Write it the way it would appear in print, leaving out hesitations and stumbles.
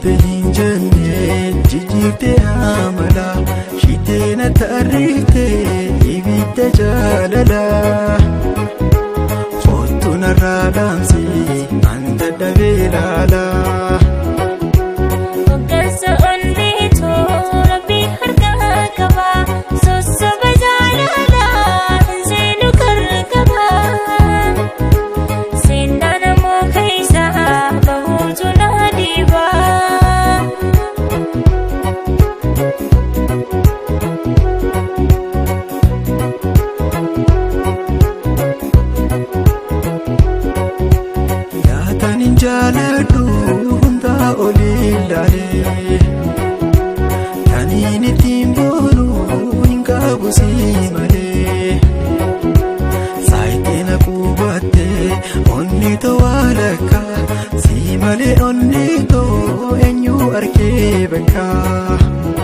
Behin jenne jijjiirte amala shitee na taarifte ibidda jaalala Kottu narraa dhaamsi an dadhabee laala Hoggansa onneetoo Rabbi harka qaba sossoba jaalala hin seenu karra qaba Seenaa namoo keessaa bahuutu na dhiiba Jaaladhu hundaa olii ilaalee Taniin ittiin boonu hin qabu si malee Saayitiin qubattee onni tawaa lakka Si malee onni too eenyu arkee bakka